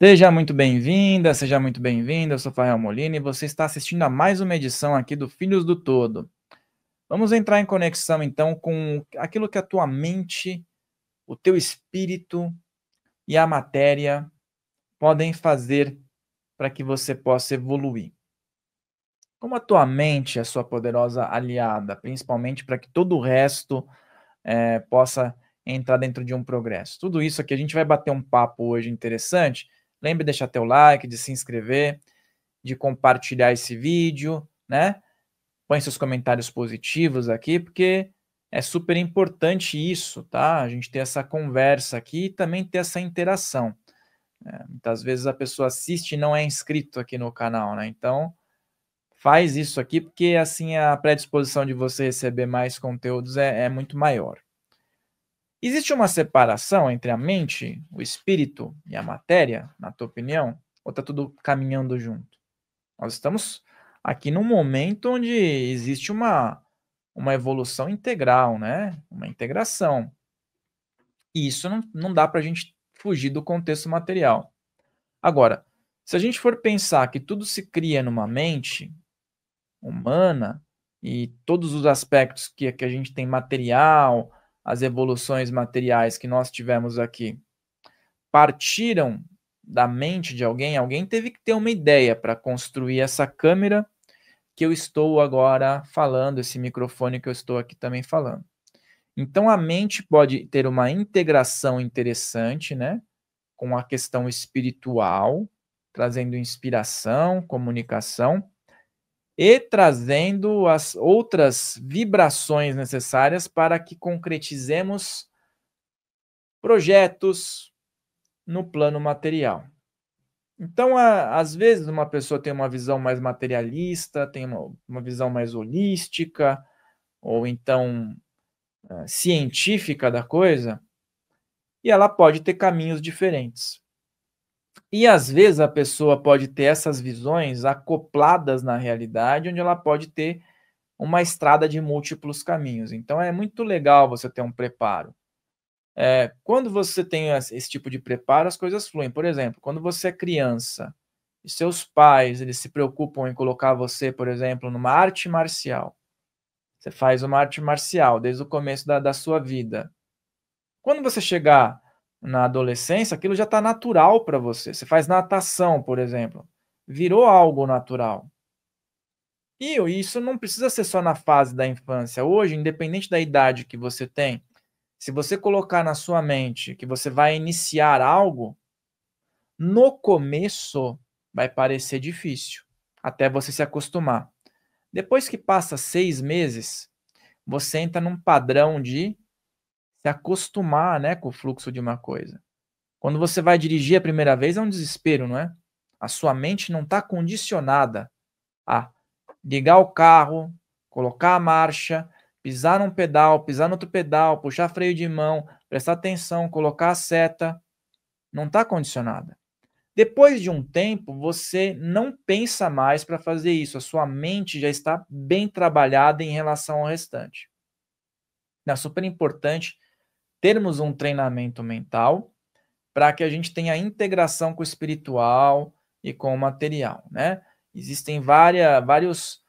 Seja muito bem-vinda, seja muito bem-vindo. Eu sou Fael Molina e você está assistindo a mais uma edição aqui do Filhos do Todo. Vamos entrar em conexão então com aquilo que a tua mente, o teu espírito e a matéria podem fazer para que você possa evoluir. Como a tua mente é a sua poderosa aliada, principalmente para que todo o resto possa entrar dentro de um progresso. Tudo isso aqui a gente vai bater um papo hoje interessante. Lembre de deixar teu like, de se inscrever, de compartilhar esse vídeo, né? Põe seus comentários positivos aqui, porque é super importante isso, tá? A gente ter essa conversa aqui e também ter essa interação. Muitas vezes a pessoa assiste e não é inscrito aqui no canal, né? Então, faz isso aqui, porque assim a predisposição de você receber mais conteúdos é muito maior. Existe uma separação entre a mente, o espírito e a matéria, na tua opinião? Ou está tudo caminhando junto? Nós estamos aqui num momento onde existe uma evolução integral, né? Uma integração. E isso não dá para a gente fugir do contexto material. Agora, se a gente for pensar que tudo se cria numa mente humana e todos os aspectos que a gente tem material, as evoluções materiais que nós tivemos aqui, partiram da mente de alguém, alguém teve que ter uma ideia para construir essa câmera que eu estou agora falando, esse microfone que eu estou aqui também falando. Então a mente pode ter uma integração interessante, né, com a questão espiritual, trazendo inspiração, comunicação e trazendo as outras vibrações necessárias para que concretizemos projetos no plano material. Então, às vezes, uma pessoa tem uma visão mais materialista, tem uma visão mais holística, ou então científica da coisa, e ela pode ter caminhos diferentes. E às vezes a pessoa pode ter essas visões acopladas na realidade, onde ela pode ter uma estrada de múltiplos caminhos. Então é muito legal você ter um preparo. Quando você tem esse tipo de preparo, as coisas fluem. Por exemplo, quando você é criança e seus pais eles se preocupam em colocar você, por exemplo, numa arte marcial. Você faz uma arte marcial desde o começo da sua vida. Quando você chegar na adolescência, aquilo já está natural para você. Você faz natação, por exemplo. Virou algo natural. E isso não precisa ser só na fase da infância. Hoje, independente da idade que você tem, se você colocar na sua mente que você vai iniciar algo, no começo vai parecer difícil, até você se acostumar. Depois que passa 6 meses, você entra num padrão de se acostumar, né, com o fluxo de uma coisa. Quando você vai dirigir a primeira vez, é um desespero, não é? A sua mente não está condicionada a ligar o carro, colocar a marcha, pisar num pedal, pisar no outro pedal, puxar freio de mão, prestar atenção, colocar a seta. Não está condicionada. Depois de um tempo, você não pensa mais para fazer isso. A sua mente já está bem trabalhada em relação ao restante. É super importante termos um treinamento mental para que a gente tenha integração com o espiritual e com o material, né? Existem vários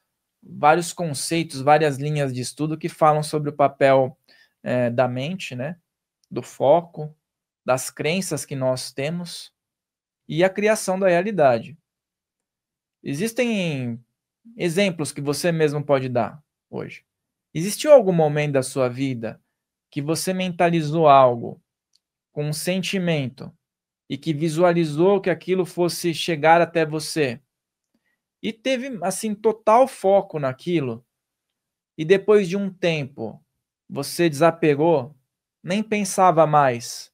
conceitos, várias linhas de estudo que falam sobre o papel da mente, né? Do foco, das crenças que nós temos e a criação da realidade. Existem exemplos que você mesmo pode dar hoje. Existiu algum momento da sua vida que você mentalizou algo com um sentimento e que visualizou que aquilo fosse chegar até você e teve assim total foco naquilo e depois de um tempo você desapegou, nem pensava mais.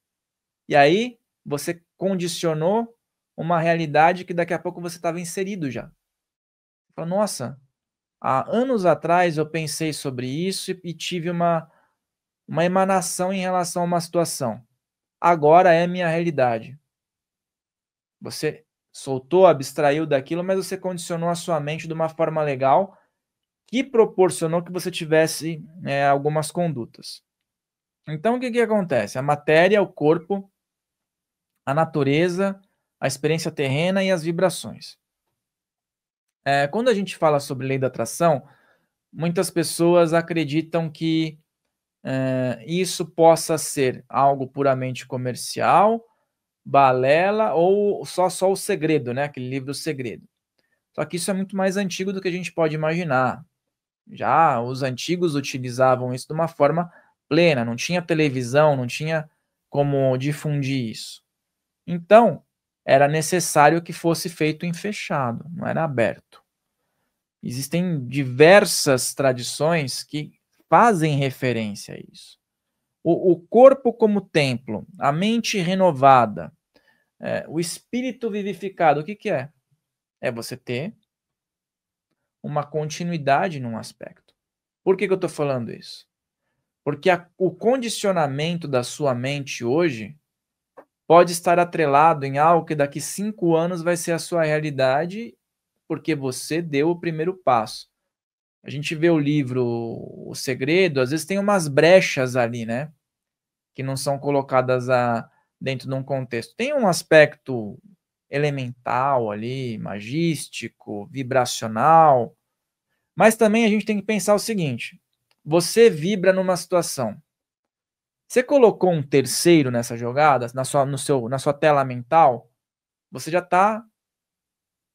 E aí você condicionou uma realidade que daqui a pouco você estava inserido já. Você fala, nossa, há anos atrás eu pensei sobre isso e tive uma emanação em relação a uma situação. Agora é minha realidade. Você soltou, abstraiu daquilo, mas você condicionou a sua mente de uma forma legal que proporcionou que você tivesse algumas condutas. Então, o que acontece? A matéria, o corpo, a natureza, a experiência terrena e as vibrações. Quando a gente fala sobre lei da atração, muitas pessoas acreditam que isso possa ser algo puramente comercial, balela ou só o segredo, né? Aquele livro O Segredo. Só que isso é muito mais antigo do que a gente pode imaginar. Já os antigos utilizavam isso de uma forma plena, não tinha televisão, não tinha como difundir isso. Então, era necessário que fosse feito em fechado, não era aberto. Existem diversas tradições que fazem referência a isso. O corpo como templo, a mente renovada, o espírito vivificado, o que é? É você ter uma continuidade num aspecto. Por que eu estou falando isso? Porque o condicionamento da sua mente hoje pode estar atrelado em algo que daqui 5 anos vai ser a sua realidade, porque você deu o primeiro passo. A gente vê o livro O Segredo, às vezes tem umas brechas ali, né? Que não são colocadas dentro de um contexto. Tem um aspecto elemental ali, magístico, vibracional, mas também a gente tem que pensar o seguinte: você vibra numa situação. Você colocou um terceiro nessa jogada, na sua tela mental, você já está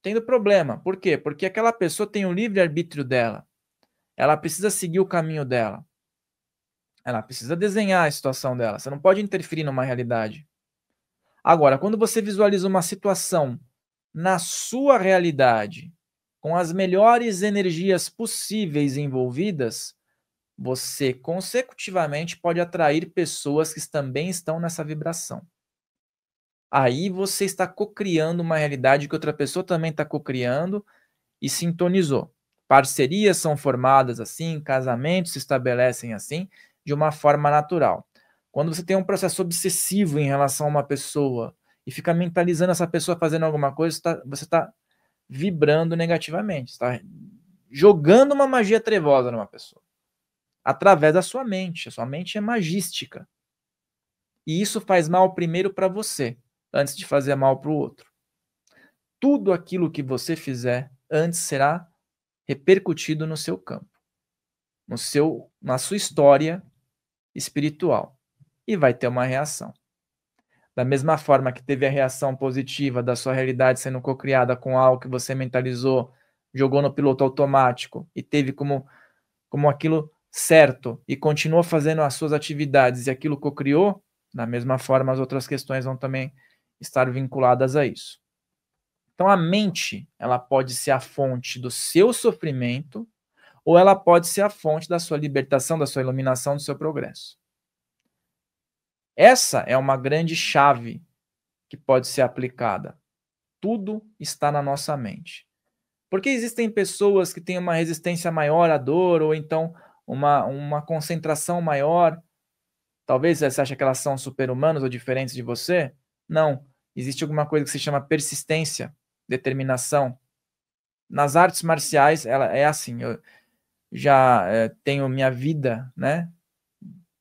tendo problema. Por quê? Porque aquela pessoa tem o livre-arbítrio dela. Ela precisa seguir o caminho dela. Ela precisa desenhar a situação dela. Você não pode interferir numa realidade. Agora, quando você visualiza uma situação na sua realidade, com as melhores energias possíveis envolvidas, você consecutivamente pode atrair pessoas que também estão nessa vibração. Aí você está cocriando uma realidade que outra pessoa também está cocriando e sintonizou. Parcerias são formadas assim, casamentos se estabelecem assim, de uma forma natural. Quando você tem um processo obsessivo em relação a uma pessoa e fica mentalizando essa pessoa fazendo alguma coisa, você está vibrando negativamente, está jogando uma magia trevosa numa pessoa, através da sua mente. A sua mente é magística. E isso faz mal primeiro para você, antes de fazer mal para o outro. Tudo aquilo que você fizer antes será repercutido no seu campo, na sua história espiritual, e vai ter uma reação. Da mesma forma que teve a reação positiva da sua realidade sendo cocriada com algo que você mentalizou, jogou no piloto automático e teve como aquilo certo e continuou fazendo as suas atividades e aquilo cocriou, da mesma forma as outras questões vão também estar vinculadas a isso. Então a mente, ela pode ser a fonte do seu sofrimento ou ela pode ser a fonte da sua libertação, da sua iluminação, do seu progresso. Essa é uma grande chave que pode ser aplicada. Tudo está na nossa mente. Porque existem pessoas que têm uma resistência maior à dor ou então uma concentração maior. Talvez você ache que elas são super-humanos ou diferentes de você. Não. Existe alguma coisa que se chama persistência, determinação. Nas artes marciais, ela é assim. Eu já tenho minha vida, né,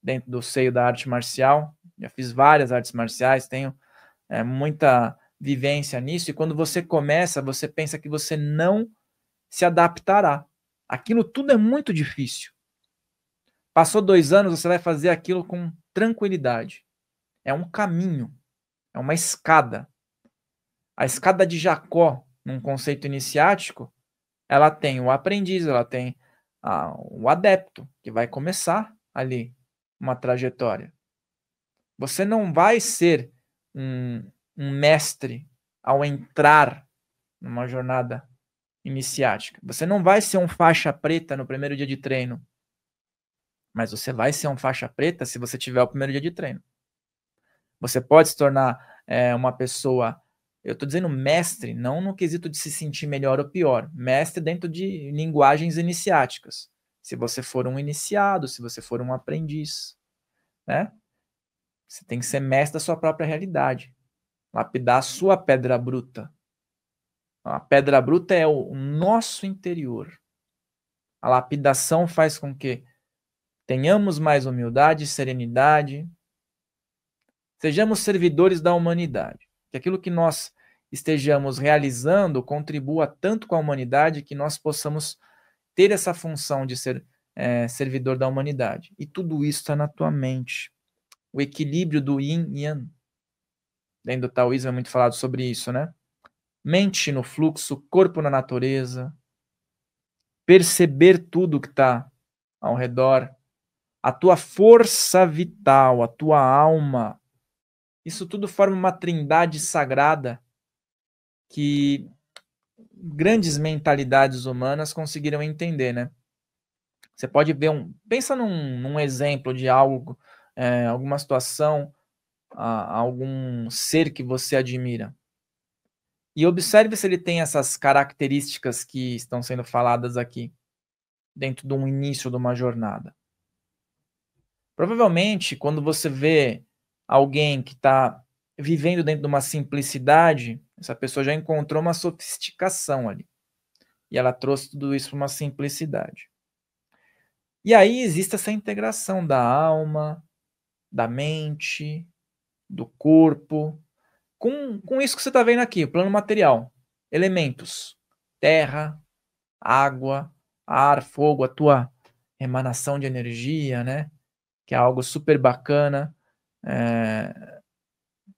dentro do seio da arte marcial. Já fiz várias artes marciais, tenho muita vivência nisso. E quando você começa, você pensa que você não se adaptará. Aquilo tudo é muito difícil. Passou 2 anos, você vai fazer aquilo com tranquilidade. É um caminho, é uma escada. A escada de Jacó, num conceito iniciático, ela tem o aprendiz, ela tem o adepto, que vai começar ali uma trajetória. Você não vai ser um mestre ao entrar numa jornada iniciática. Você não vai ser um faixa preta no primeiro dia de treino. Mas você vai ser um faixa preta se você tiver o primeiro dia de treino. Você pode se tornar uma pessoa, eu estou dizendo mestre, não no quesito de se sentir melhor ou pior, mestre dentro de linguagens iniciáticas. Se você for um iniciado, se você for um aprendiz, né? Você tem que ser mestre da sua própria realidade, lapidar a sua pedra bruta. A pedra bruta é o nosso interior. A lapidação faz com que tenhamos mais humildade, serenidade, sejamos servidores da humanidade. Que aquilo que nós estejamos realizando contribua tanto com a humanidade que nós possamos ter essa função de ser servidor da humanidade. E tudo isso está na tua mente. O equilíbrio do yin e yang. Dentro do taoísmo é muito falado sobre isso, né? Mente no fluxo, corpo na natureza, perceber tudo que está ao redor, a tua força vital, a tua alma, isso tudo forma uma trindade sagrada que grandes mentalidades humanas conseguiram entender, né? Você pode ver pensa num exemplo de algo, alguma situação, algum ser que você admira. E observe se ele tem essas características que estão sendo faladas aqui, dentro de um início de uma jornada. Provavelmente, quando você vê alguém que está vivendo dentro de uma simplicidade, essa pessoa já encontrou uma sofisticação ali. E ela trouxe tudo isso para uma simplicidade. E aí existe essa integração da alma, da mente, do corpo, com isso que você está vendo aqui, o plano material. Elementos, terra, água, ar, fogo, a tua emanação de energia, né? Que é algo super bacana.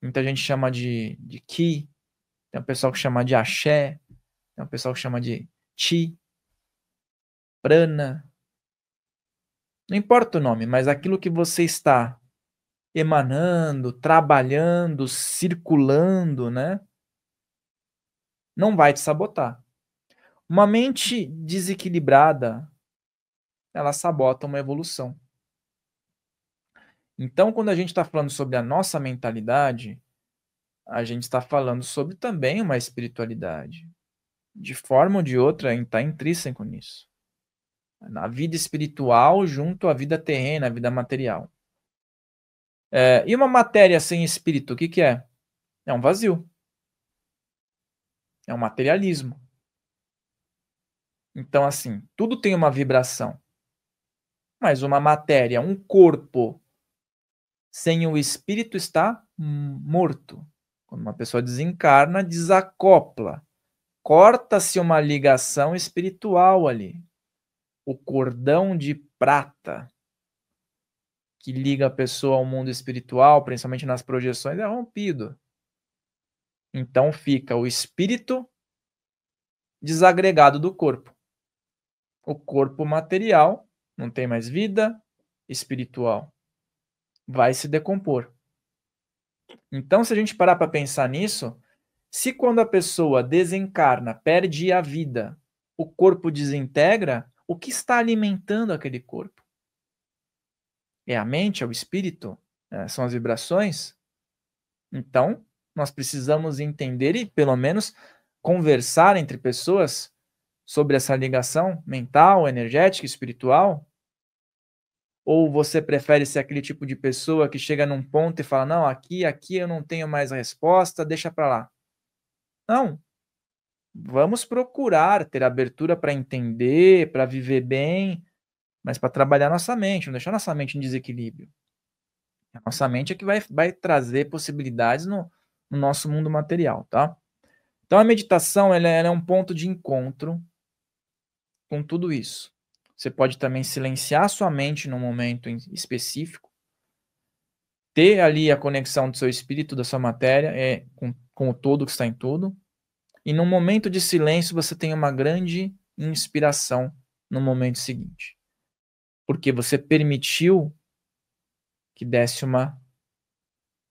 Muita gente chama de Ki, tem um pessoal que chama de Axé, tem um pessoal que chama de Chi, Prana. Não importa o nome, mas aquilo que você está emanando, trabalhando, circulando, né? Não vai te sabotar. Uma mente desequilibrada, ela sabota uma evolução. Então, quando a gente está falando sobre a nossa mentalidade, a gente está falando sobre também uma espiritualidade. De forma ou de outra, está intrínseco nisso. Na vida espiritual junto à vida terrena, à vida material. E uma matéria sem espírito, o que, que é? É um vazio. É um materialismo. Então, assim, tudo tem uma vibração. Mas uma matéria, um corpo, sem o espírito está morto. Quando uma pessoa desencarna, desacopla. Corta-se uma ligação espiritual ali. O cordão de prata que liga a pessoa ao mundo espiritual, principalmente nas projeções, é rompido. Então fica o espírito desagregado do corpo. O corpo material não tem mais vida espiritual. Vai se decompor. Então, se a gente parar para pensar nisso, se quando a pessoa desencarna, perde a vida, o corpo desintegra, o que está alimentando aquele corpo? É a mente, é o espírito? São as vibrações? Então, nós precisamos entender e, pelo menos, conversar entre pessoas sobre essa ligação mental, energética, espiritual? Ou você prefere ser aquele tipo de pessoa que chega num ponto e fala, não, aqui eu não tenho mais a resposta, deixa para lá. Não. Vamos procurar ter abertura para entender, para viver bem, mas para trabalhar nossa mente, não deixar nossa mente em desequilíbrio. A nossa mente é que vai trazer possibilidades no nosso mundo material, tá? Então a meditação ela é um ponto de encontro com tudo isso. Você pode também silenciar sua mente num momento específico, ter ali a conexão do seu espírito, da sua matéria, com o todo que está em tudo, e num momento de silêncio você tem uma grande inspiração no momento seguinte. Porque você permitiu que desse uma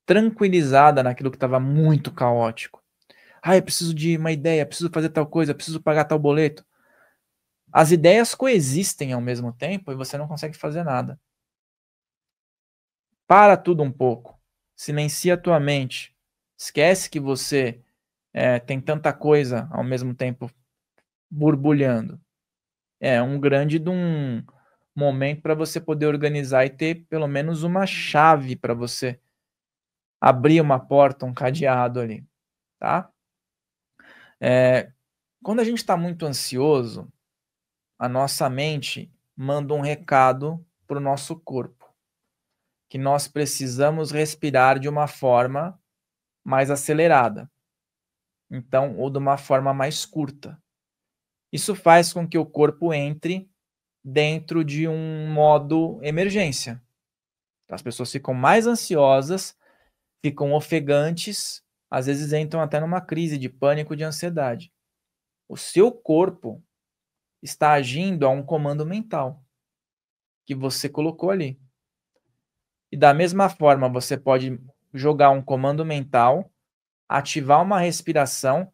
tranquilizada naquilo que estava muito caótico. Eu preciso de uma ideia, preciso fazer tal coisa, preciso pagar tal boleto. As ideias coexistem ao mesmo tempo e você não consegue fazer nada. Para tudo um pouco. Silencia a tua mente. Esquece que você tem tanta coisa ao mesmo tempo borbulhando. É um grande de um momento para você poder organizar e ter pelo menos uma chave para você abrir uma porta, um cadeado ali, tá? Quando a gente está muito ansioso, a nossa mente manda um recado para o nosso corpo, que nós precisamos respirar de uma forma mais acelerada. Então, ou de uma forma mais curta. Isso faz com que o corpo entre dentro de um modo emergência. As pessoas ficam mais ansiosas, ficam ofegantes, às vezes entram até numa crise de pânico, de ansiedade. O seu corpo está agindo a um comando mental que você colocou ali. E da mesma forma, você pode jogar um comando mental, ativar uma respiração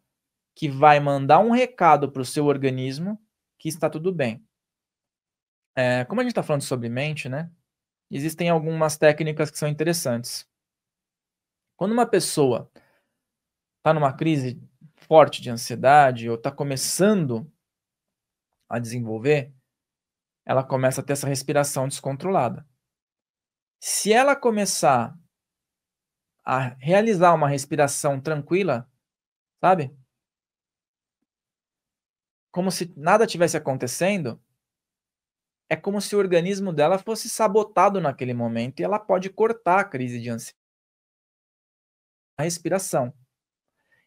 que vai mandar um recado para o seu organismo que está tudo bem. Como a gente está falando sobre mente, né? Existem algumas técnicas que são interessantes. Quando uma pessoa está numa crise forte de ansiedade ou está começando a desenvolver, ela começa a ter essa respiração descontrolada. Se ela começar a realizar uma respiração tranquila, sabe? Como se nada tivesse acontecendo, é como se o organismo dela fosse sabotado naquele momento e ela pode cortar a crise de ansiedade. A respiração.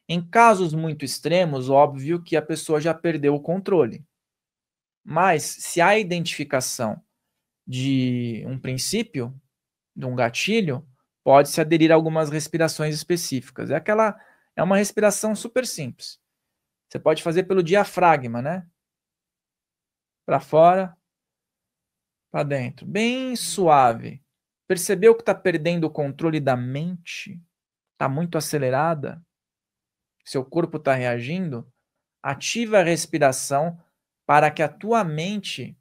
Em casos muito extremos, óbvio que a pessoa já perdeu o controle. Mas se há identificação de um princípio, de um gatilho, pode-se aderir a algumas respirações específicas. É uma respiração super simples. Você pode fazer pelo diafragma, né? Para fora, para dentro. Bem suave. Percebeu que está perdendo o controle da mente? Está muito acelerada? Seu corpo está reagindo? Ativa a respiração para que a tua mente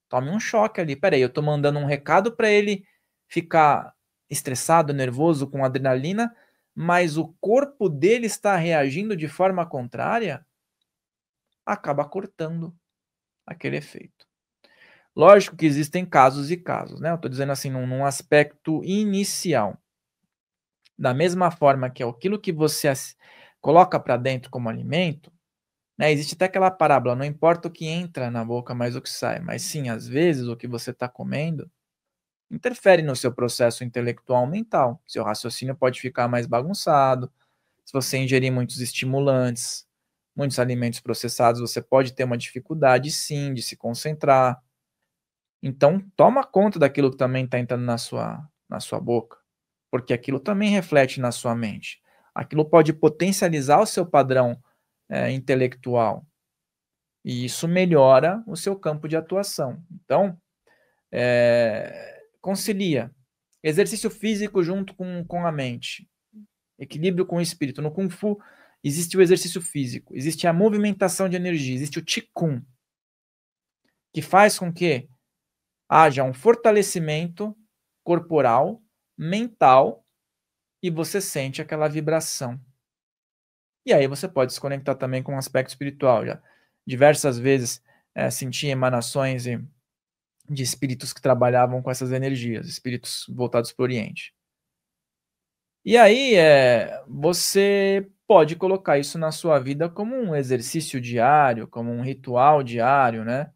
tome um choque ali. Peraí, eu estou mandando um recado para ele ficar estressado, nervoso, com adrenalina, mas o corpo dele está reagindo de forma contrária, acaba cortando aquele efeito. Lógico que existem casos e casos, né? Eu estou dizendo assim, num aspecto inicial. Da mesma forma que aquilo que você coloca para dentro como alimento, né? Existe até aquela parábola, não importa o que entra na boca, mas o que sai. Mas sim, às vezes, o que você está comendo interfere no seu processo intelectual mental. Seu raciocínio pode ficar mais bagunçado. Se você ingerir muitos estimulantes, muitos alimentos processados, você pode ter uma dificuldade, sim, de se concentrar. Então, toma conta daquilo que também está entrando na sua boca, porque aquilo também reflete na sua mente. Aquilo pode potencializar o seu padrão intelectual, e isso melhora o seu campo de atuação. Então, concilia exercício físico junto com a mente, equilíbrio com o espírito. No Kung Fu existe o exercício físico, existe a movimentação de energia, existe o Qigong, que faz com que haja um fortalecimento corporal, mental, e você sente aquela vibração. E aí você pode se conectar também com o aspecto espiritual. Já diversas vezes senti emanações de espíritos que trabalhavam com essas energias, espíritos voltados para o Oriente. E aí você pode colocar isso na sua vida como um exercício diário, como um ritual diário, né?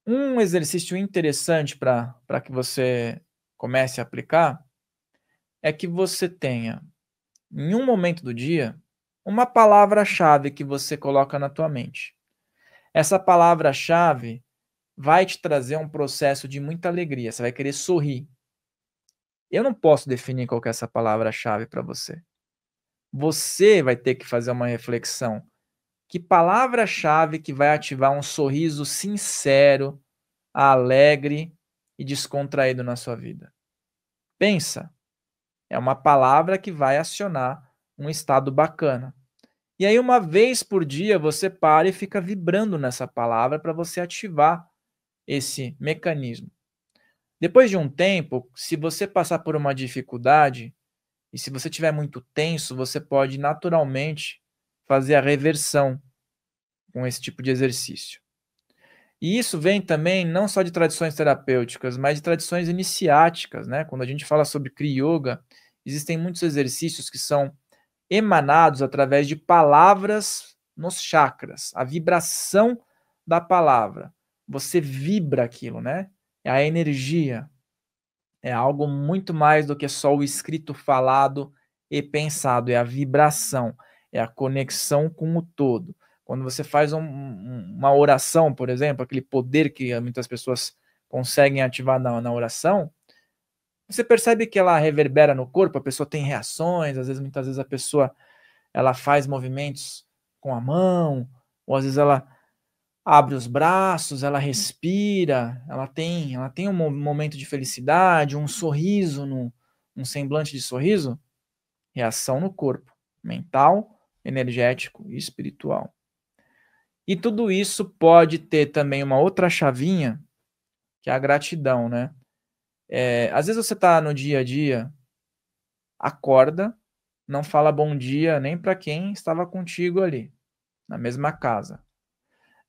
Um exercício interessante para que você comece a aplicar é que você tenha, em um momento do dia, uma palavra-chave que você coloca na tua mente. Essa palavra-chave vai te trazer um processo de muita alegria, você vai querer sorrir. Eu não posso definir qual que é essa palavra-chave para você. Você vai ter que fazer uma reflexão. Que palavra-chave que vai ativar um sorriso sincero, alegre e descontraído na sua vida? Pensa. É uma palavra que vai acionar um estado bacana. E aí, uma vez por dia, você para e fica vibrando nessa palavra para você ativar esse mecanismo. Depois de um tempo, se você passar por uma dificuldade, e se você estiver muito tenso, você pode naturalmente fazer a reversão com esse tipo de exercício. E isso vem também não só de tradições terapêuticas, mas de tradições iniciáticas, né? Quando a gente fala sobre Kriya Yoga, existem muitos exercícios que são emanados através de palavras nos chakras, a vibração da palavra. Você vibra aquilo, né? É a energia. É algo muito mais do que só o escrito falado e pensado, é a vibração, é a conexão com o todo. Quando você faz uma oração, por exemplo, aquele poder que muitas pessoas conseguem ativar na oração, você percebe que ela reverbera no corpo, a pessoa tem reações, às vezes, muitas vezes a pessoa ela faz movimentos com a mão, ou às vezes ela abre os braços, ela respira, ela tem um momento de felicidade, um sorriso, um semblante de sorriso, reação no corpo, mental, energético e espiritual. E tudo isso pode ter também uma outra chavinha, que é a gratidão, né? Às vezes você está no dia a dia, acorda, não fala bom dia nem para quem estava contigo ali, na mesma casa.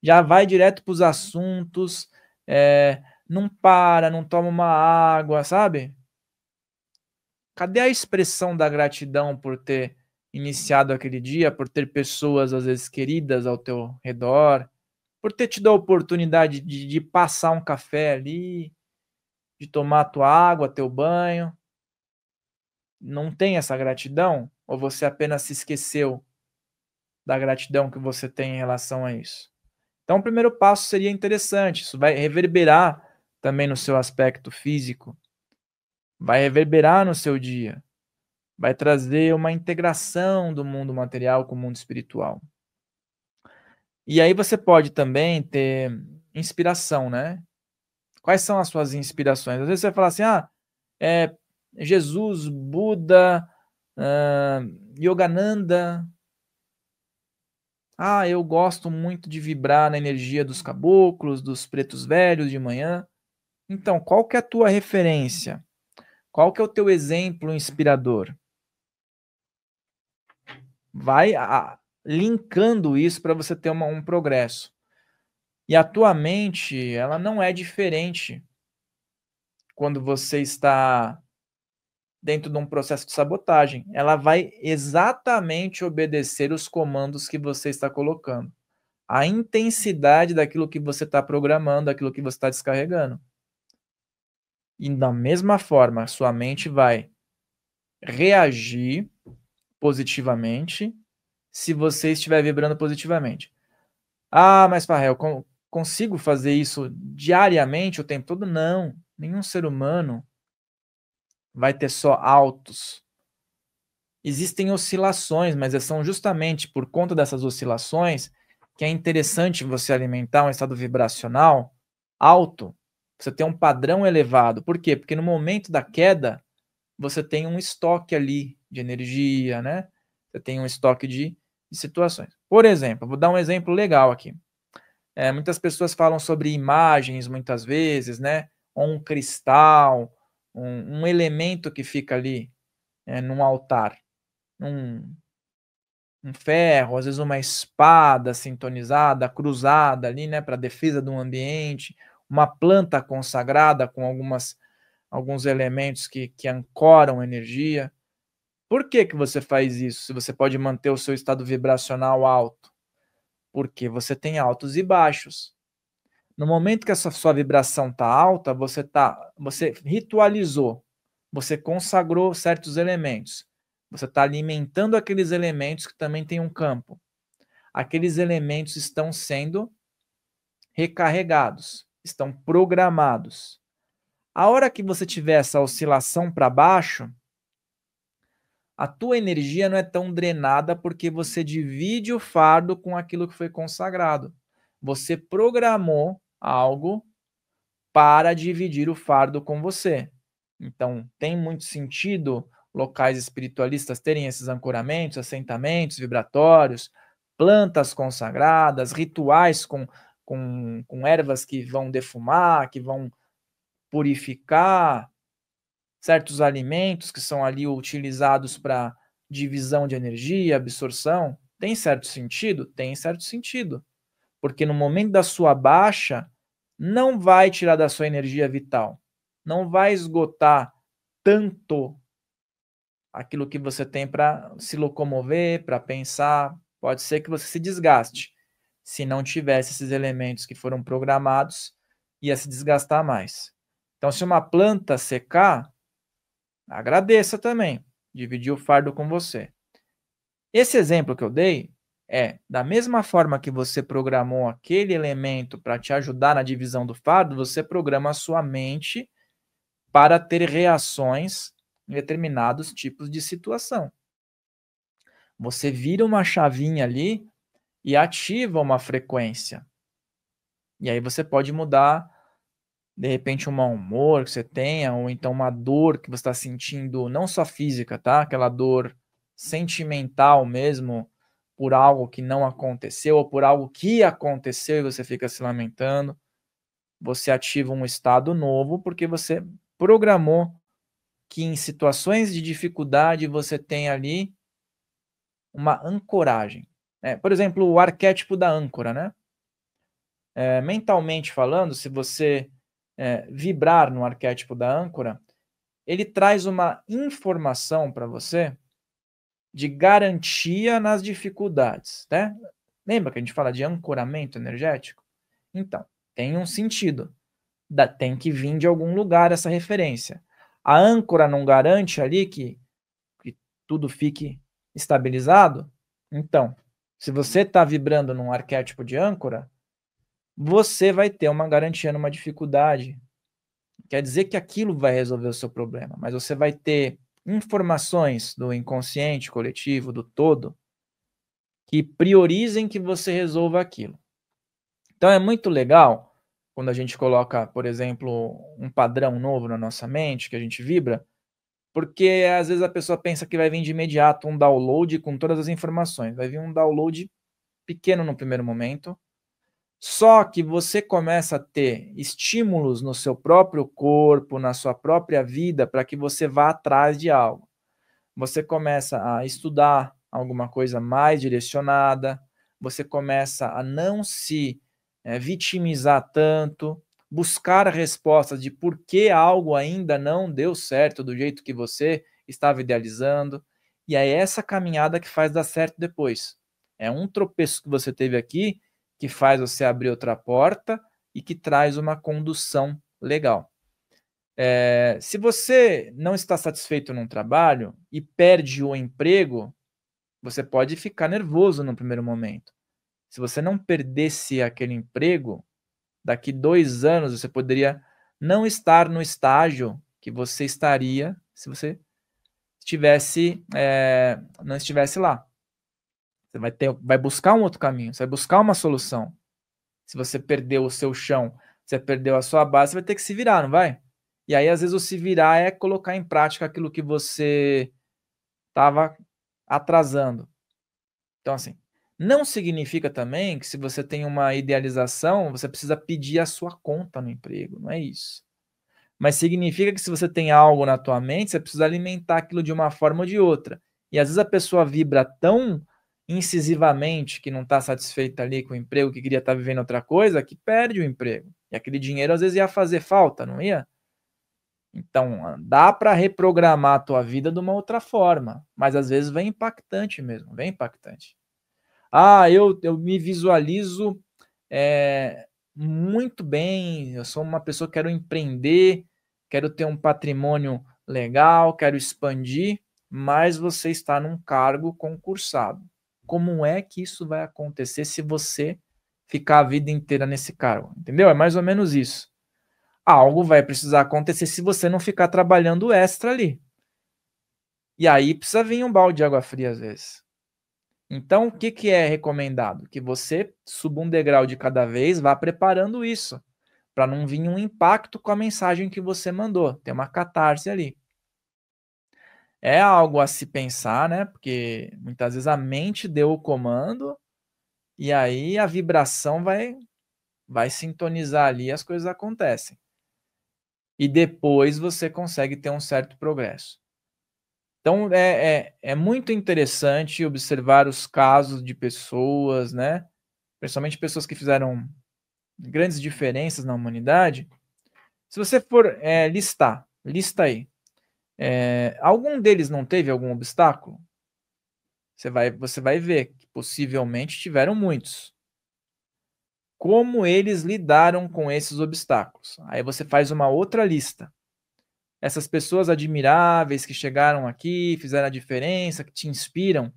Já vai direto para os assuntos, não para, não toma uma água, sabe? Cadê a expressão da gratidão por ter iniciado aquele dia, por ter pessoas, às vezes, queridas ao teu redor, por ter tido a oportunidade de passar um café ali, de tomar tua água, teu banho? Não tem essa gratidão? Ou você apenas se esqueceu da gratidão que você tem em relação a isso? Então, o primeiro passo seria interessante, isso vai reverberar também no seu aspecto físico, vai reverberar no seu dia, vai trazer uma integração do mundo material com o mundo espiritual. E aí você pode também ter inspiração, né? Quais são as suas inspirações? Às vezes você vai falar assim, Jesus, Buda, Yogananda. Eu gosto muito de vibrar na energia dos caboclos, dos pretos velhos de manhã. Então, qual que é a tua referência? Qual que é o teu exemplo inspirador? Vai linkando isso para você ter um progresso. E a tua mente, ela não é diferente quando você está dentro de um processo de sabotagem. Ela vai exatamente obedecer os comandos que você está colocando. A intensidade daquilo que você está programando, daquilo que você está descarregando. E da mesma forma, a sua mente vai reagir positivamente se você estiver vibrando positivamente. Mas Farrell, consigo fazer isso diariamente, o tempo todo? Não. Nenhum ser humano vai ter só altos. Existem oscilações, mas são justamente por conta dessas oscilações que é interessante você alimentar um estado vibracional alto. Você tem um padrão elevado. Por quê? Porque no momento da queda, você tem um estoque ali de energia, né? Você tem um estoque de situações. Por exemplo, vou dar um exemplo legal aqui. Muitas pessoas falam sobre imagens, muitas vezes, né? Ou um cristal, um elemento que fica ali num altar. Um ferro, às vezes uma espada sintonizada, cruzada ali, né? Para defesa de um ambiente. Uma planta consagrada com alguns elementos que ancoram energia. Por que você faz isso, se você pode manter o seu estado vibracional alto? Porque você tem altos e baixos. No momento que a sua vibração está alta, você ritualizou, você consagrou certos elementos. Você está alimentando aqueles elementos que também têm um campo. Aqueles elementos estão sendo recarregados, estão programados. A hora que você tiver essa oscilação para baixo, a tua energia não é tão drenada porque você divide o fardo com aquilo que foi consagrado. Você programou algo para dividir o fardo com você. Então, tem muito sentido locais espiritualistas terem esses ancoramentos, assentamentos vibratórios, plantas consagradas, rituais com ervas que vão defumar, que vão purificar, certos alimentos que são ali utilizados para divisão de energia, absorção. Tem certo sentido? Tem certo sentido. Porque no momento da sua baixa, não vai tirar da sua energia vital. Não vai esgotar tanto aquilo que você tem para se locomover, para pensar. Pode ser que você se desgaste. Se não tivesse esses elementos que foram programados, ia se desgastar mais. Então, se uma planta secar, agradeça também. dividir o fardo com você. Esse exemplo que eu dei é, da mesma forma que você programou aquele elemento para te ajudar na divisão do fardo, você programa a sua mente para ter reações em determinados tipos de situação. Você vira uma chavinha ali e ativa uma frequência. E aí você pode mudar, de repente, um mau humor que você tenha, ou então uma dor que você está sentindo, não só física, tá? Aquela dor sentimental mesmo, por algo que não aconteceu, ou por algo que aconteceu e você fica se lamentando. Você ativa um estado novo porque você programou que em situações de dificuldade você tem ali uma ancoragem. Por exemplo, o arquétipo da âncora, né? Mentalmente falando, se você vibrar no arquétipo da âncora, ele traz uma informação para você de garantia nas dificuldades, né? Lembra que a gente fala de ancoramento energético? Então, tem um sentido. Tem que vir de algum lugar essa referência. A âncora não garante ali que tudo fique estabilizado? Então, se você está vibrando num arquétipo de âncora, você vai ter uma garantia numa dificuldade. Quer dizer que aquilo vai resolver o seu problema, mas você vai ter informações do inconsciente coletivo, do todo, que priorizem que você resolva aquilo. Então é muito legal quando a gente coloca, por exemplo, um padrão novo na nossa mente, que a gente vibra, porque às vezes a pessoa pensa que vai vir de imediato um download com todas as informações. Vai vir um download pequeno no primeiro momento, só que você começa a ter estímulos no seu próprio corpo, na sua própria vida, para que você vá atrás de algo. Você começa a estudar alguma coisa mais direcionada, você começa a não se vitimizar tanto, buscar respostas de por que algo ainda não deu certo do jeito que você estava idealizando. E é essa caminhada que faz dar certo depois. É um tropeço que você teve aqui que faz você abrir outra porta e que traz uma condução legal. Se você não está satisfeito num trabalho e perde o emprego, você pode ficar nervoso no primeiro momento. Se você não perdesse aquele emprego, daqui 2 anos você poderia não estar no estágio que você estaria se você não estivesse lá. Você vai buscar um outro caminho, você vai buscar uma solução. Se você perdeu o seu chão, você perdeu a sua base, você vai ter que se virar, não vai? E aí, às vezes, o se virar é colocar em prática aquilo que você estava atrasando. Então, assim, não significa também que se você tem uma idealização, você precisa pedir a sua conta no emprego, não é isso. Mas significa que se você tem algo na tua mente, você precisa alimentar aquilo de uma forma ou de outra. E às vezes a pessoa vibra tão incisivamente que não está satisfeita ali com o emprego, que queria estar vivendo outra coisa, que perde o emprego. E aquele dinheiro às vezes ia fazer falta, não ia? Então, dá para reprogramar a tua vida de uma outra forma, mas às vezes vem impactante mesmo, vem impactante. Eu me visualizo muito bem, eu sou uma pessoa que quero empreender, quero ter um patrimônio legal, quero expandir, mas você está num cargo concursado. Como é que isso vai acontecer se você ficar a vida inteira nesse cargo? Entendeu? É mais ou menos isso. Algo vai precisar acontecer se você não ficar trabalhando extra ali. E aí precisa vir um balde de água fria às vezes. Então, o que é recomendado? Que você suba um degrau de cada vez, vá preparando isso, para não vir um impacto com a mensagem que você mandou. Tem uma catarse ali. É algo a se pensar, né? Porque muitas vezes a mente deu o comando e aí a vibração vai sintonizar ali e as coisas acontecem. E depois você consegue ter um certo progresso. Então, é muito interessante observar os casos de pessoas, né? Principalmente pessoas que fizeram grandes diferenças na humanidade. Se você for lista aí. Algum deles não teve algum obstáculo? Você vai ver que possivelmente tiveram muitos. Como eles lidaram com esses obstáculos? Aí você faz uma outra lista. essas pessoas admiráveis que chegaram aqui, fizeram a diferença, que te inspiram,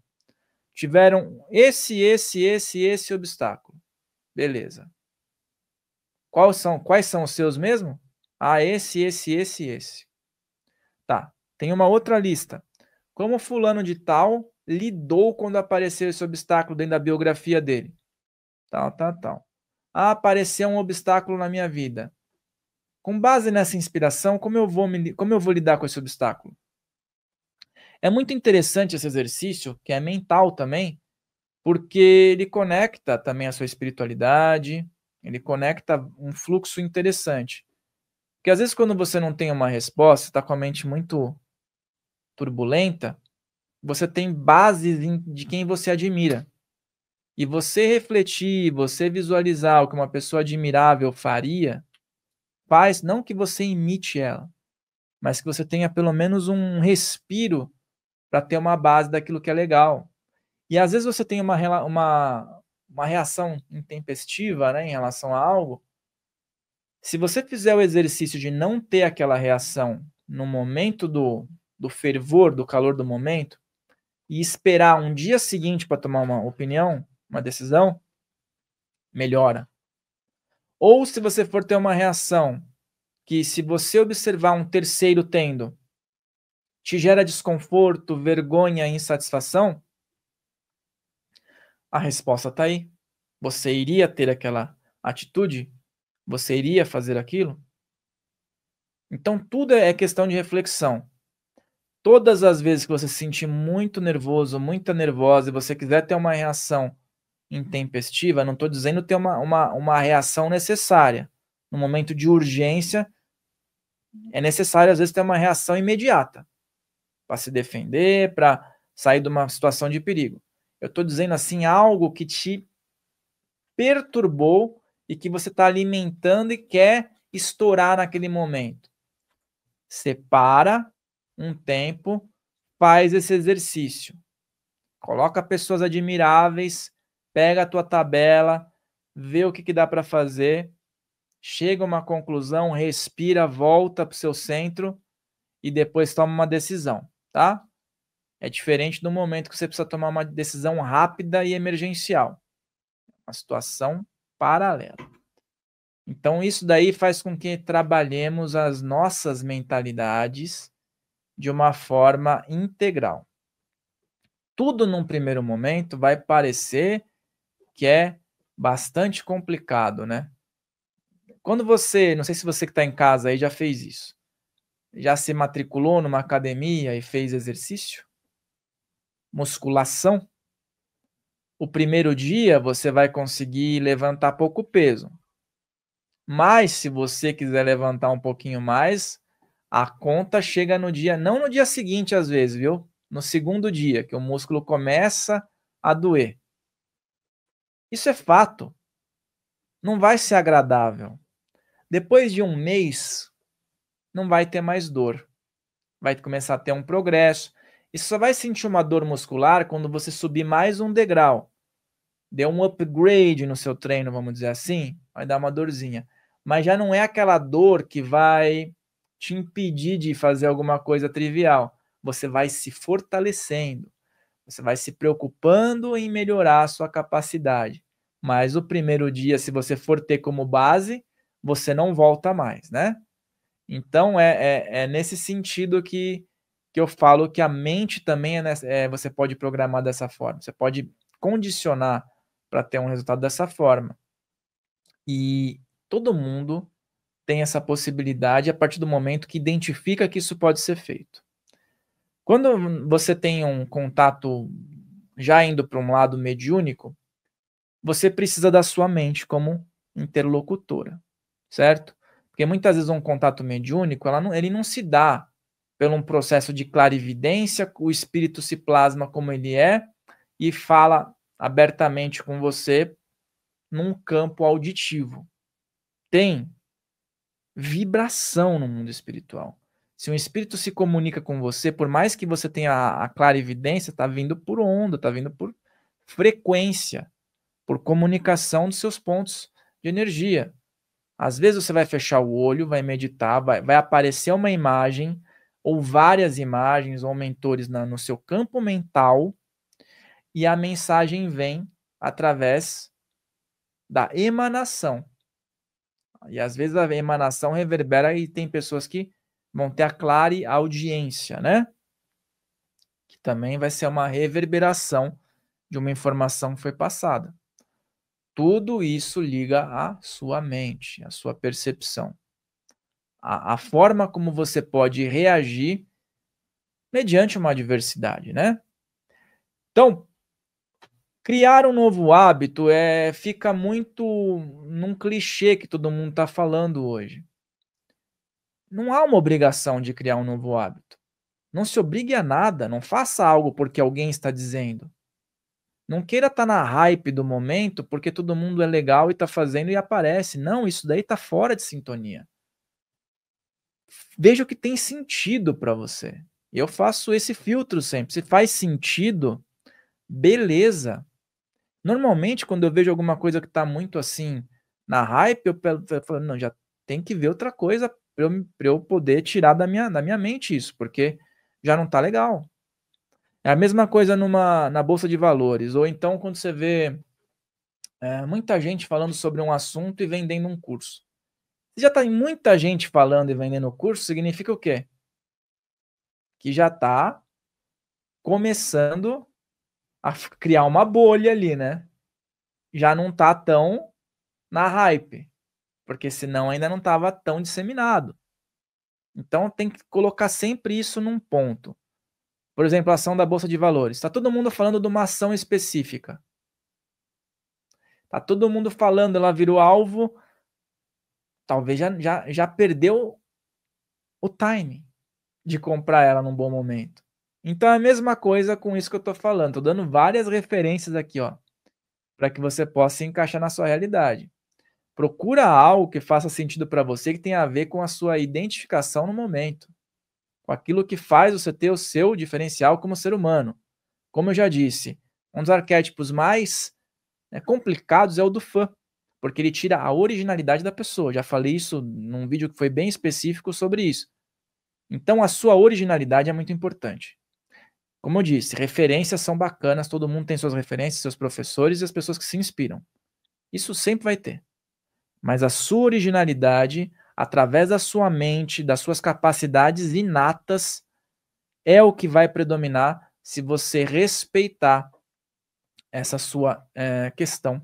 tiveram esse obstáculo. Beleza. Quais são os seus mesmo? Ah, esse. Tá. Tem uma outra lista. Como fulano de tal lidou quando apareceu esse obstáculo dentro da biografia dele? Tal. Ah, apareceu um obstáculo na minha vida. Com base nessa inspiração, como eu vou lidar com esse obstáculo? É muito interessante esse exercício, que é mental também, porque ele conecta também a sua espiritualidade, ele conecta um fluxo interessante. Porque às vezes quando você não tem uma resposta, está com a mente muito turbulenta, você tem bases de quem você admira. E você refletir, você visualizar o que uma pessoa admirável faria, faz não que você imite ela, mas que você tenha pelo menos um respiro para ter uma base daquilo que é legal. E às vezes você tem uma reação intempestiva, né, em relação a algo. Se você fizer o exercício de não ter aquela reação no momento do fervor, do calor do momento, e esperar um dia seguinte para tomar uma opinião, uma decisão, melhora. Ou se você for ter uma reação que, se você observar um terceiro tendo, te gera desconforto, vergonha e insatisfação, a resposta está aí. Você iria ter aquela atitude? Você iria fazer aquilo? Então, tudo é questão de reflexão. Todas as vezes que você se sentir muito nervoso, muito nervosa, e você quiser ter uma reação intempestiva, não estou dizendo ter uma reação necessária. No momento de urgência, é necessário, às vezes, ter uma reação imediata para se defender, para sair de uma situação de perigo. Eu estou dizendo assim, algo que te perturbou e que você está alimentando e quer estourar naquele momento. Separa um tempo, faz esse exercício. Coloca pessoas admiráveis, pega a tua tabela, vê o que dá para fazer, chega a uma conclusão, respira, volta para o seu centro e depois toma uma decisão, tá? É diferente do momento que você precisa tomar uma decisão rápida e emergencial. Uma situação paralela. Então, isso daí faz com que trabalhemos as nossas mentalidades de uma forma integral. Tudo num primeiro momento vai parecer que é bastante complicado, né? Quando você, não sei se você que está em casa aí já fez isso, já se matriculou numa academia e fez exercício? Musculação? O primeiro dia você vai conseguir levantar pouco peso. Mas se você quiser levantar um pouquinho mais, a conta chega no dia, não no dia seguinte às vezes, viu? No segundo dia, que o músculo começa a doer. Isso é fato. Não vai ser agradável. Depois de um mês, não vai ter mais dor. Vai começar a ter um progresso. E só vai sentir uma dor muscular quando você subir mais um degrau. Deu um upgrade no seu treino, vamos dizer assim, vai dar uma dorzinha. Mas já não é aquela dor que vai te impedir de fazer alguma coisa trivial. Você vai se fortalecendo. Você vai se preocupando em melhorar a sua capacidade. Mas o primeiro dia, se você for ter como base, você não volta mais, né? Então, é nesse sentido que eu falo que a mente também você pode programar dessa forma. Você pode condicionar para ter um resultado dessa forma. E todo mundo tem essa possibilidade a partir do momento que identifica que isso pode ser feito. Quando você tem um contato já indo para um lado mediúnico, você precisa da sua mente como interlocutora, certo? Porque muitas vezes um contato mediúnico, ele não se dá por um processo de clarividência, o espírito se plasma como ele é e fala abertamente com você num campo auditivo. Tem vibração no mundo espiritual. Se um espírito se comunica com você, por mais que você tenha a clarividência, está vindo por onda, está vindo por frequência, por comunicação dos seus pontos de energia. Às vezes você vai fechar o olho, vai meditar, vai aparecer uma imagem, ou várias imagens, ou mentores no seu campo mental, e a mensagem vem através da emanação. E às vezes a emanação reverbera e tem pessoas que vão ter a clareaudiência, né? Que também vai ser uma reverberação de uma informação que foi passada. Tudo isso liga à sua mente, à sua percepção. A forma como você pode reagir mediante uma adversidade, né? Então, criar um novo hábito fica muito num clichê que todo mundo está falando hoje. Não há uma obrigação de criar um novo hábito. Não se obrigue a nada, não faça algo porque alguém está dizendo. Não queira estar na hype do momento porque todo mundo é legal e está fazendo e aparece. Não, isso daí está fora de sintonia. Veja o que tem sentido para você. Eu faço esse filtro sempre. Se faz sentido, beleza. Normalmente, quando eu vejo alguma coisa que está muito assim na hype, eu falo, não, já tem que ver outra coisa para eu poder tirar da minha mente isso, porque já não está legal. É a mesma coisa na bolsa de valores, ou então quando você vê muita gente falando sobre um assunto e vendendo um curso. Se já tem muita gente falando e vendendo curso, significa o quê? Que já está começando a criar uma bolha ali, né? Já não está tão na hype, porque senão ainda não estava tão disseminado. Então tem que colocar sempre isso num ponto. Por exemplo, a ação da Bolsa de Valores. Está todo mundo falando de uma ação específica. Está todo mundo falando, ela virou alvo, talvez já perdeu o timing de comprar ela num bom momento. Então é a mesma coisa com isso que eu estou falando. Estou dando várias referências aqui, ó, para que você possa encaixar na sua realidade. Procura algo que faça sentido para você, que tenha a ver com a sua identificação no momento, com aquilo que faz você ter o seu diferencial como ser humano. Como eu já disse, um dos arquétipos mais complicados é o do fã, porque ele tira a originalidade da pessoa. Já falei isso num vídeo que foi bem específico sobre isso. Então a sua originalidade é muito importante. Como eu disse, referências são bacanas, todo mundo tem suas referências, seus professores e as pessoas que se inspiram. Isso sempre vai ter. Mas a sua originalidade, através da sua mente, das suas capacidades inatas, é o que vai predominar se você respeitar essa sua questão,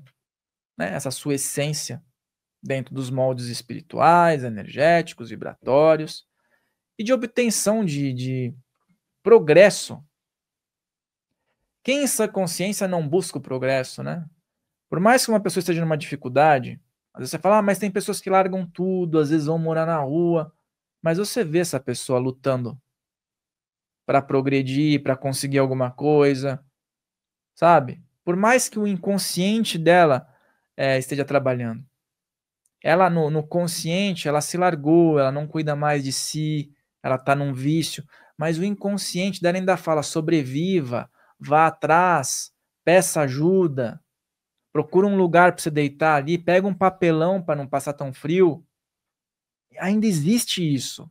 né? Essa sua essência dentro dos moldes espirituais, energéticos, vibratórios e de obtenção de progresso. Quem em sua consciência não busca o progresso, né? Por mais que uma pessoa esteja numa dificuldade, às vezes você fala, mas tem pessoas que largam tudo, às vezes vão morar na rua, mas você vê essa pessoa lutando para progredir, para conseguir alguma coisa, sabe? Por mais que o inconsciente dela esteja trabalhando. Ela no consciente, ela se largou, ela não cuida mais de si, ela está num vício, mas o inconsciente dela ainda fala, sobreviva, vá atrás, peça ajuda, procura um lugar para você deitar ali, pega um papelão para não passar tão frio. Ainda existe isso.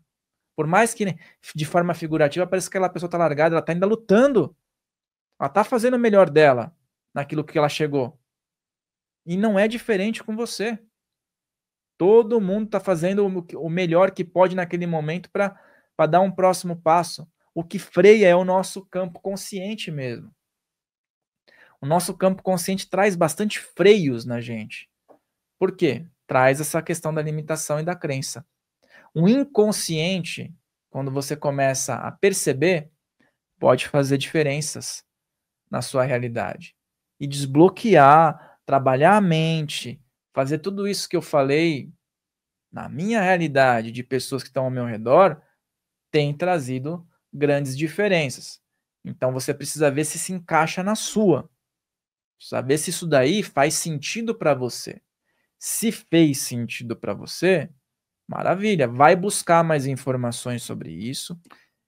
Por mais que de forma figurativa pareça que aquela pessoa está largada, ela está ainda lutando. Ela está fazendo o melhor dela naquilo que ela chegou. E não é diferente com você. Todo mundo está fazendo o melhor que pode naquele momento para dar um próximo passo. O que freia é o nosso campo consciente mesmo. O nosso campo consciente traz bastante freios na gente. Por quê? Traz essa questão da limitação e da crença. O inconsciente, quando você começa a perceber, pode fazer diferenças na sua realidade. E desbloquear, trabalhar a mente, fazer tudo isso que eu falei na minha realidade de pessoas que estão ao meu redor, tem trazido grandes diferenças. Então você precisa ver se encaixa na sua. Saber se isso daí faz sentido para você. Se fez sentido para você, maravilha. Vai buscar mais informações sobre isso.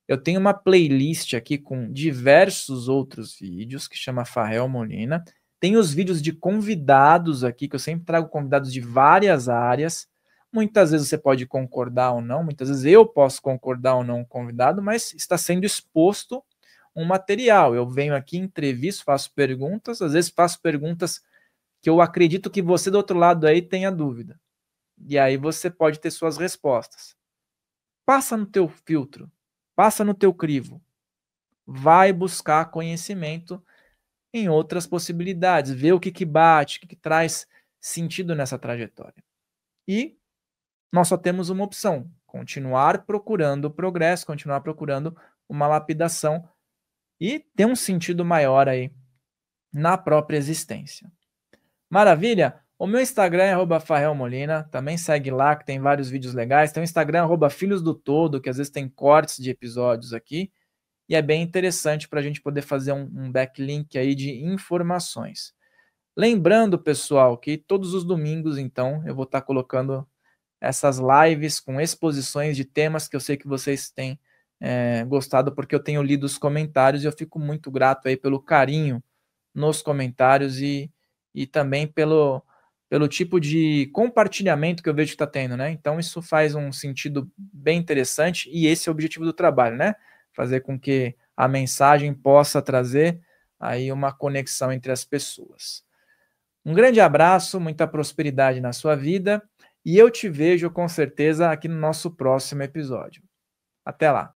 Eu tenho uma playlist aqui com diversos outros vídeos que chama Farrell Molina. Tem os vídeos de convidados aqui, que eu sempre trago convidados de várias áreas. Muitas vezes você pode concordar ou não, muitas vezes eu posso concordar ou não com o convidado, mas está sendo exposto um material. Eu venho aqui, entrevisto, faço perguntas, às vezes faço perguntas que eu acredito que você do outro lado aí tenha dúvida. E aí você pode ter suas respostas. Passa no teu filtro, passa no teu crivo. Vai buscar conhecimento em outras possibilidades, vê o que bate, o que traz sentido nessa trajetória. E nós só temos uma opção: continuar procurando o progresso, continuar procurando uma lapidação e ter um sentido maior aí na própria existência. Maravilha? O meu Instagram é @farrelmolina, também segue lá que tem vários vídeos legais. Tem o Instagram Filhos do Todo, que às vezes tem cortes de episódios aqui, e é bem interessante para a gente poder fazer um backlink aí de informações. Lembrando, pessoal, que todos os domingos, então, eu vou estar colocando essas lives com exposições de temas que eu sei que vocês têm gostado, porque eu tenho lido os comentários e eu fico muito grato aí pelo carinho nos comentários e também pelo tipo de compartilhamento que eu vejo que está tendo, né? Então isso faz um sentido bem interessante e esse é o objetivo do trabalho, né? Fazer com que a mensagem possa trazer aí uma conexão entre as pessoas. Um grande abraço, muita prosperidade na sua vida e eu te vejo com certeza aqui no nosso próximo episódio. Até lá!